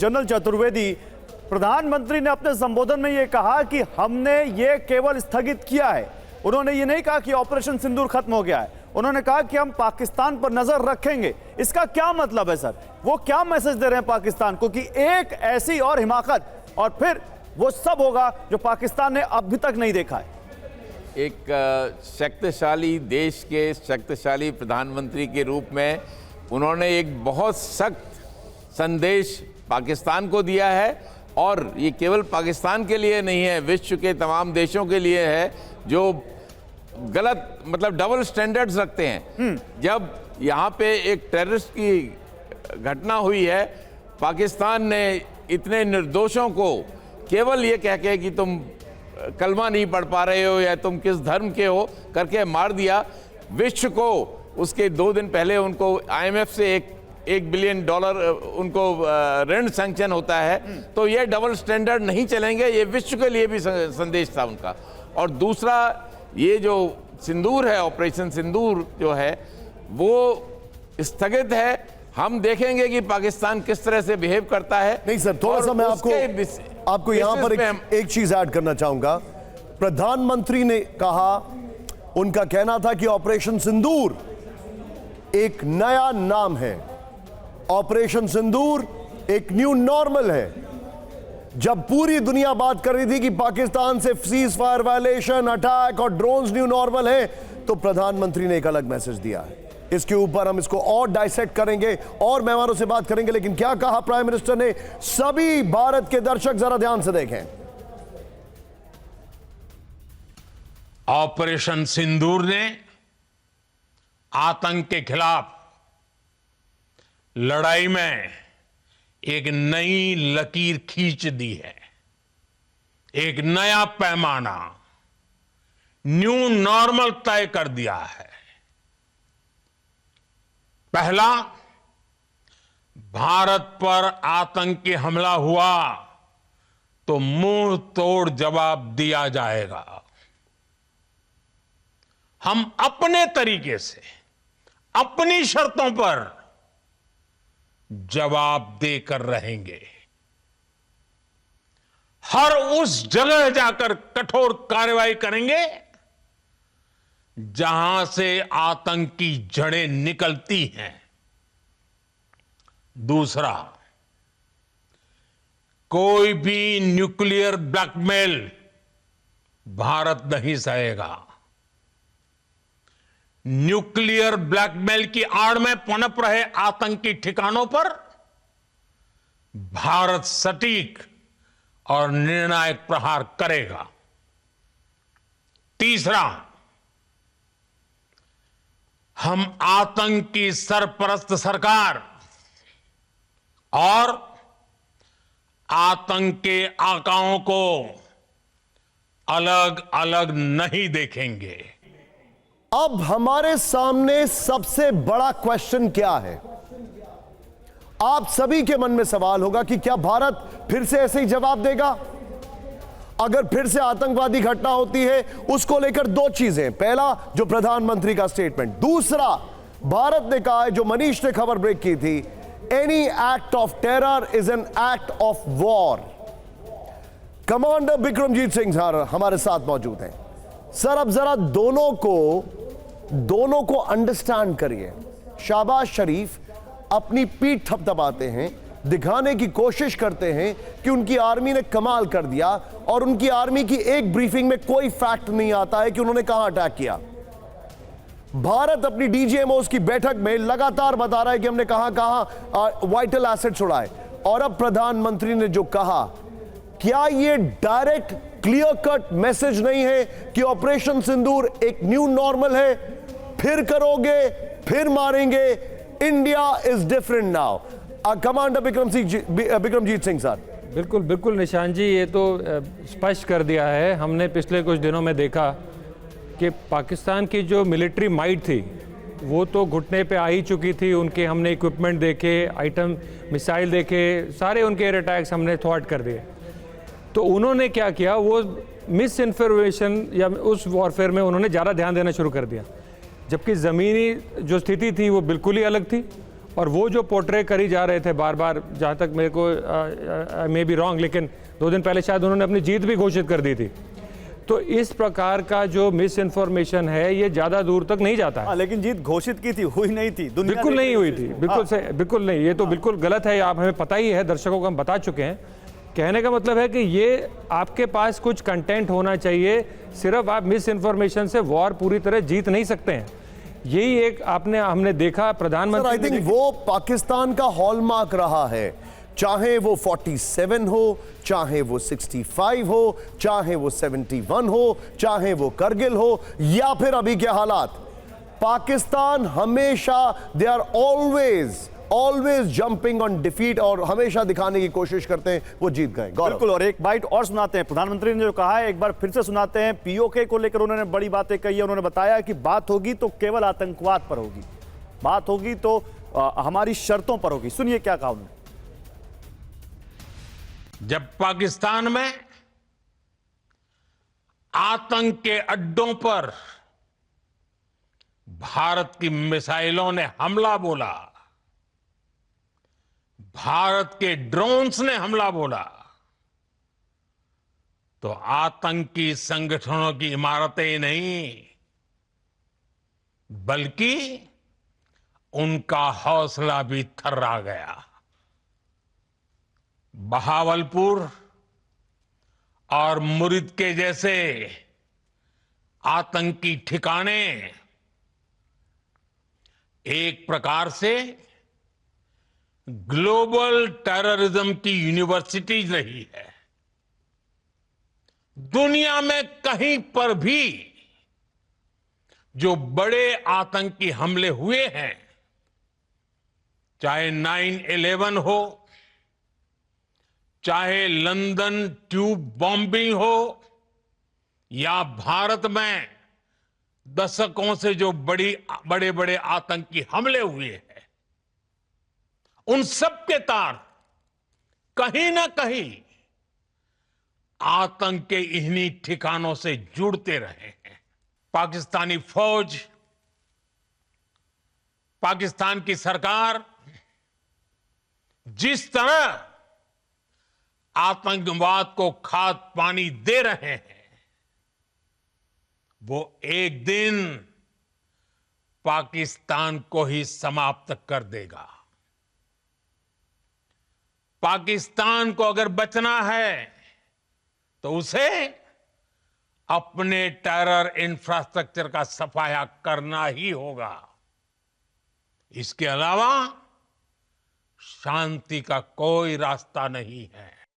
General Chaturvedi, प्रधानमंत्री ने अपने संबोधन में यह कहा कि हमने ये केवल स्थगित किया है। उन्होंने ये नहीं कहा कि ऑपरेशन सिंदूर खत्म हो गया है। उन्होंने कहा कि हम पाकिस्तान पर नजर रखेंगे। इसका क्या मतलब है सर? वो क्या मैसेज दे रहे हैं पाकिस्तान को कि एक ऐसी और हिमाकत और फिर वो सब होगा जो पाकिस्तान ने अभी तक नहीं देखा है? एक शक्तिशाली देश के शक्तिशाली प्रधानमंत्री के रूप में उन्होंने एक बहुत सख्त संदेश पाकिस्तान को दिया है, और ये केवल पाकिस्तान के लिए नहीं है, विश्व के तमाम देशों के लिए है जो गलत मतलब डबल स्टैंडर्ड्स रखते हैं। जब यहाँ पे एक टेररिस्ट की घटना हुई है, पाकिस्तान ने इतने निर्दोषों को केवल ये कह के कि तुम कलमा नहीं पढ़ पा रहे हो या तुम किस धर्म के हो करके मार दिया। विश्व को उसके 2 दिन पहले उनको IMF से $1 बिलियन उनको ऋण सैंक्शन होता है। तो ये डबल स्टैंडर्ड नहीं चलेंगे, ये विश्व के लिए भी संदेश था उनका। और दूसरा, ये जो सिंदूर है, ऑपरेशन सिंदूर जो है वो स्थगित है। हम देखेंगे कि पाकिस्तान किस तरह से बिहेव करता है। नहीं सर, थोड़ा सा मैं आपको यहां पर एक चीज ऐड करना चाहूंगा। प्रधानमंत्री ने कहा, उनका कहना था कि ऑपरेशन सिंदूर एक नया नाम है, ऑपरेशन सिंदूर एक न्यू नॉर्मल है। जब पूरी दुनिया बात कर रही थी कि पाकिस्तान से सीज फायर वायलेशन, अटैक और ड्रोन्स न्यू नॉर्मल है, तो प्रधानमंत्री ने एक अलग मैसेज दिया है। इसके ऊपर हम इसको और डाइसेक्ट करेंगे और मेहमानों से बात करेंगे, लेकिन क्या कहा प्राइम मिनिस्टर ने, सभी भारत के दर्शक जरा ध्यान से देखें। ऑपरेशन सिंदूर ने आतंक के खिलाफ लड़ाई में एक नई लकीर खींच दी है, एक नया पैमाना, न्यू नॉर्मल तय कर दिया है। पहला, भारत पर आतंकी हमला हुआ तो मुंह तोड़ जवाब दिया जाएगा। हम अपने तरीके से, अपनी शर्तों पर जवाब देकर रहेंगे। हर उस जगह जाकर कठोर कार्रवाई करेंगे जहां से आतंक की जड़ें निकलती हैं। दूसरा, कोई भी न्यूक्लियर ब्लैकमेल भारत नहीं सहेगा। न्यूक्लियर ब्लैकमेल की आड़ में पनप रहे आतंकी ठिकानों पर भारत सटीक और निर्णायक प्रहार करेगा। तीसरा, हम आतंक की सरपरस्त सरकार और आतंक के आकाओं को अलग अलग नहीं देखेंगे। अब हमारे सामने सबसे बड़ा क्वेश्चन क्या है? आप सभी के मन में सवाल होगा कि क्या भारत फिर से ऐसे ही जवाब देगा? अगर फिर से आतंकवादी घटना होती है, उसको लेकर 2 चीजें। पहला, जो प्रधानमंत्री का स्टेटमेंट। दूसरा, भारत ने कहा है, जो मनीष ने खबर ब्रेक की थी, any act of terror is an act of war. Commander Bikramjit Singh sir हमारे साथ मौजूद हैं। सर, अब जरा दोनों को अंडरस्टैंड करिए। शाहबाज शरीफ अपनी पीठ थपथपाते हैं, दिखाने की कोशिश करते हैं कि उनकी आर्मी ने कमाल कर दिया, और उनकी आर्मी की एक ब्रीफिंग में कोई फैक्ट नहीं आता है कि उन्होंने कहां अटैक किया। भारत अपनी डीजीएमओ की बैठक में लगातार बता रहा है कि हमने कहां वाइटल एसेट्स उड़ाए, और अब प्रधानमंत्री ने जो कहा, क्या यह डायरेक्ट क्लियर कट मैसेज नहीं है कि ऑपरेशन सिंदूर एक न्यू नॉर्मल है? फिर करोगे, फिर मारेंगे, India is different now. Commander Bikramjit Singh sir. बिल्कुल बिल्कुल निशान जी, ये तो स्पष्ट कर दिया है। हमने पिछले कुछ दिनों में देखा कि पाकिस्तान की जो मिलिट्री माइट थी वो तो घुटने पे आ ही चुकी थी। उनके हमने इक्विपमेंट देखे, आइटम मिसाइल देखे, सारे उनके एयर अटैक्स हमने थ्वाट कर दिए। तो उन्होंने क्या किया, वो मिस इन्फॉर्मेशन या उस वॉरफेयर में उन्होंने ज़्यादा ध्यान देना शुरू कर दिया, जबकि ज़मीनी जो स्थिति थी वो बिल्कुल ही अलग थी। और वो जो पोर्ट्रे करी जा रहे थे बार बार, जहाँ तक मेरे को मे बी रॉन्ग, लेकिन 2 दिन पहले शायद उन्होंने अपनी जीत भी घोषित कर दी थी। तो इस प्रकार का जो मिस इन्फॉर्मेशन है ये ज़्यादा दूर तक नहीं जाता है। लेकिन जीत घोषित की थी, हुई नहीं थी, दुनिया बिल्कुल नहीं हुई थी, बिल्कुल नहीं, ये तो बिल्कुल गलत है, आप हमें पता ही है, दर्शकों को हम बता चुके हैं। कहने का मतलब है कि ये आपके पास कुछ कंटेंट होना चाहिए, सिर्फ आप मिस इन्फॉर्मेशन से वॉर पूरी तरह जीत नहीं सकते हैं। यही एक हमने देखा प्रधानमंत्री। आई थिंक वो पाकिस्तान का हॉलमार्क रहा है, चाहे वो 47 हो, चाहे वो 65 हो, चाहे वो 71 हो, चाहे वो करगिल हो, या फिर अभी के हालात। पाकिस्तान हमेशा they are always jumping on defeat, और हमेशा दिखाने की कोशिश करते हैं वो जीत गए। बिल्कुल, और एक बाइट और सुनाते हैं, प्रधानमंत्री ने जो कहा है एक बार फिर से सुनाते हैं। पीओके को लेकर उन्होंने बड़ी बातें कही है। उन्होंने बताया कि बात होगी तो केवल आतंकवाद पर होगी, बात होगी तो हमारी शर्तों पर होगी। सुनिए क्या कहा उन्होंने। जब पाकिस्तान में आतंक के अड्डों पर भारत की मिसाइलों ने हमला बोला, भारत के ड्रोन्स ने हमला बोला, तो आतंकी संगठनों की इमारतें नहीं बल्कि उनका हौसला भी थर्रा गया। बहावलपुर और मुरिद के जैसे आतंकी ठिकाने एक प्रकार से ग्लोबल टेररिज्म की यूनिवर्सिटीज रही है। दुनिया में कहीं पर भी जो बड़े आतंकी हमले हुए हैं, चाहे 9/11 हो, चाहे लंदन ट्यूब बॉम्बिंग हो, या भारत में दशकों से जो बड़े बड़े आतंकी हमले हुए हैं, उन सब के तार कहीं ना कहीं आतंक के इन्हीं ठिकानों से जुड़ते रहे हैं। पाकिस्तानी फौज, पाकिस्तान की सरकार जिस तरह आतंकवाद को खाद पानी दे रहे हैं, वो एक दिन पाकिस्तान को ही समाप्त कर देगा। पाकिस्तान को अगर बचना है तो उसे अपने टेरर इंफ्रास्ट्रक्चर का सफाया करना ही होगा। इसके अलावा शांति का कोई रास्ता नहीं है।